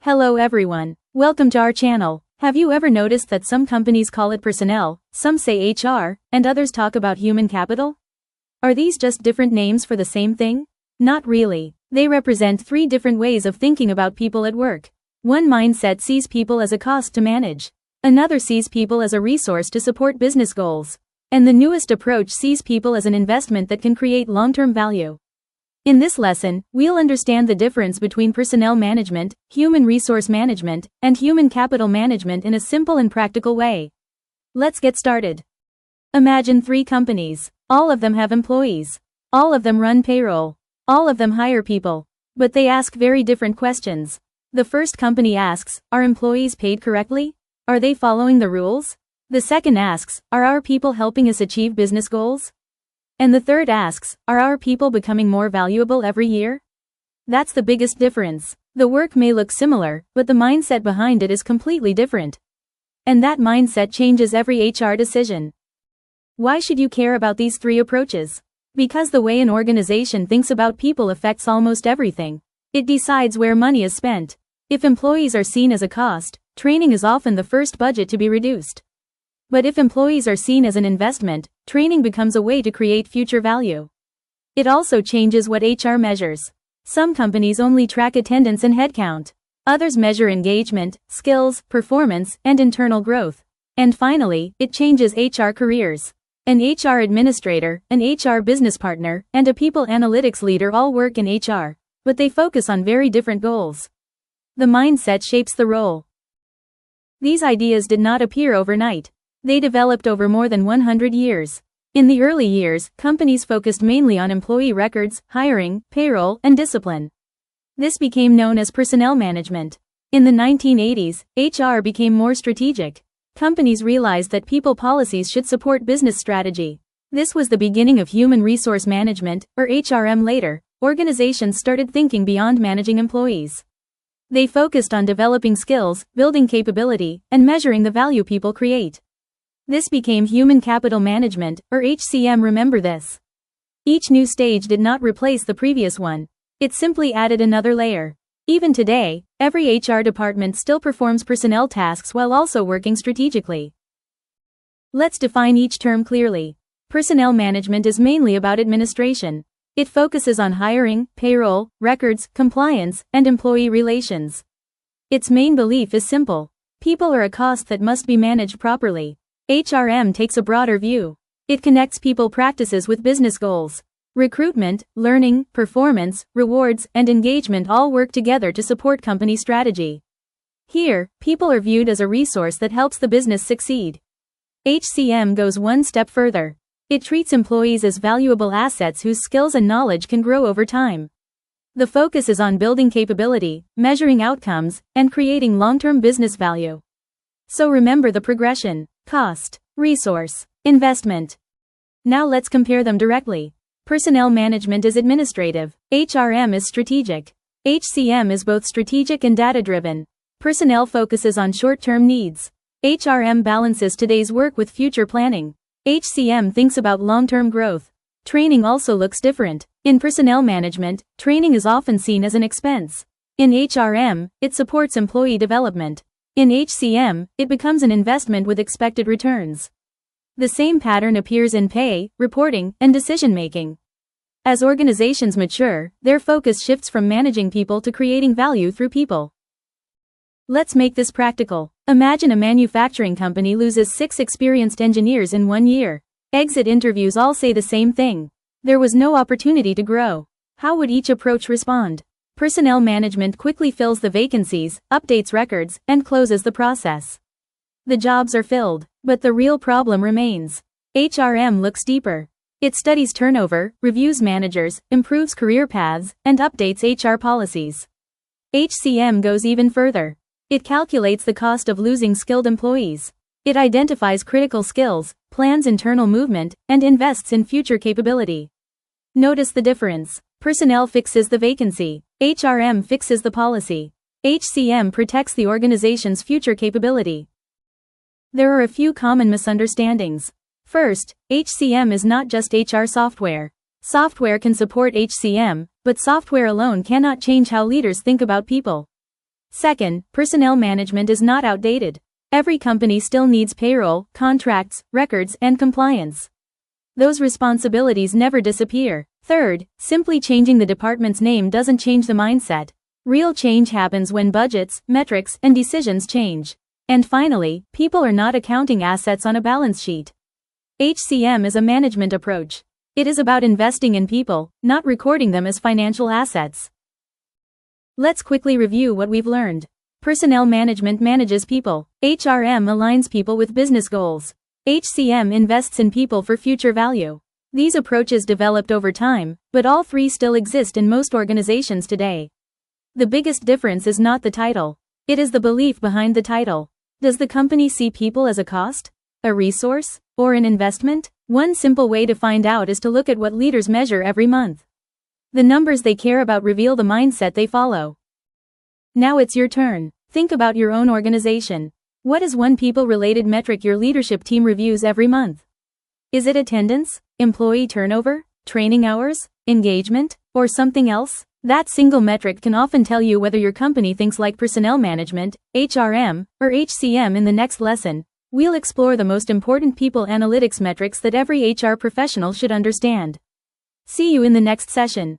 Hello everyone. Welcome to our channel. Have you ever noticed that some companies call it personnel, some say HR, and others talk about human capital? Are these just different names for the same thing? Not really. They represent three different ways of thinking about people at work. One mindset sees people as a cost to manage. Another sees people as a resource to support business goals. And the newest approach sees people as an investment that can create long-term value. In this lesson, we'll understand the difference between personnel management, human resource management, and human capital management in a simple and practical way. Let's get started. Imagine three companies. All of them have employees. All of them run payroll. All of them hire people. But they ask very different questions. The first company asks, are employees paid correctly? Are they following the rules? The second asks, are our people helping us achieve business goals? And the third asks, are our people becoming more valuable every year? That's the biggest difference. The work may look similar, but the mindset behind it is completely different. And that mindset changes every HR decision. Why should you care about these three approaches? Because the way an organization thinks about people affects almost everything. It decides where money is spent. If employees are seen as a cost, training is often the first budget to be reduced. But if employees are seen as an investment, training becomes a way to create future value. It also changes what HR measures. Some companies only track attendance and headcount. Others measure engagement, skills, performance, and internal growth. And finally, it changes HR careers. An HR administrator, an HR business partner, and a people analytics leader all work in HR, but they focus on very different goals. The mindset shapes the role. These ideas did not appear overnight. They developed over more than 100 years. In the early years, companies focused mainly on employee records, hiring, payroll, and discipline. This became known as personnel management. In the 1980s, HR became more strategic. Companies realized that people policies should support business strategy. This was the beginning of human resource management, or HRM. Later, organizations started thinking beyond managing employees. They focused on developing skills, building capability, and measuring the value people create. This became human capital management, or HCM. Remember this. Each new stage did not replace the previous one. It simply added another layer. Even today, every HR department still performs personnel tasks while also working strategically. Let's define each term clearly. Personnel management is mainly about administration. It focuses on hiring, payroll, records, compliance, and employee relations. Its main belief is simple. People are a cost that must be managed properly. HRM takes a broader view. It connects people practices with business goals. Recruitment, learning, performance, rewards, and engagement all work together to support company strategy. Here, people are viewed as a resource that helps the business succeed. HCM goes one step further. It treats employees as valuable assets whose skills and knowledge can grow over time. The focus is on building capability, measuring outcomes, and creating long-term business value. So remember the progression: cost, resource, investment. Now let's compare them directly. Personnel management is administrative. HRM is strategic. HCM is both strategic and data-driven. Personnel focuses on short-term needs. HRM balances today's work with future planning. HCM thinks about long-term growth. Training also looks different. In personnel management, training is often seen as an expense. In HRM, it supports employee development. In HCM, it becomes an investment with expected returns. The same pattern appears in pay, reporting, and decision-making. As organizations mature, their focus shifts from managing people to creating value through people. Let's make this practical. Imagine a manufacturing company loses 6 experienced engineers in 1 year. Exit interviews all say the same thing. There was no opportunity to grow. How would each approach respond? Personnel management quickly fills the vacancies, updates records, and closes the process. The jobs are filled, but the real problem remains. HRM looks deeper. It studies turnover, reviews managers, improves career paths, and updates HR policies. HCM goes even further. It calculates the cost of losing skilled employees. It identifies critical skills, plans internal movement, and invests in future capability. Notice the difference. Personnel fixes the vacancy. HRM fixes the policy. HCM protects the organization's future capability. There are a few common misunderstandings. First, HCM is not just HR software. Software can support HCM, but software alone cannot change how leaders think about people. Second, personnel management is not outdated. Every company still needs payroll, contracts, records, and compliance. Those responsibilities never disappear. Third, simply changing the department's name doesn't change the mindset. Real change happens when budgets, metrics, and decisions change. And finally, people are not accounting assets on a balance sheet. HCM is a management approach. It is about investing in people, not recording them as financial assets. Let's quickly review what we've learned. Personnel management manages people. HRM aligns people with business goals. HCM invests in people for future value. These approaches developed over time, but all three still exist in most organizations today. The biggest difference is not the title. It is the belief behind the title. Does the company see people as a cost, a resource, or an investment? One simple way to find out is to look at what leaders measure every month. The numbers they care about reveal the mindset they follow. Now it's your turn. Think about your own organization. What is one people-related metric your leadership team reviews every month? Is it attendance, employee turnover, training hours, engagement, or something else? That single metric can often tell you whether your company thinks like personnel management, HRM, or HCM. In the next lesson, we'll explore the most important people analytics metrics that every HR professional should understand. See you in the next session.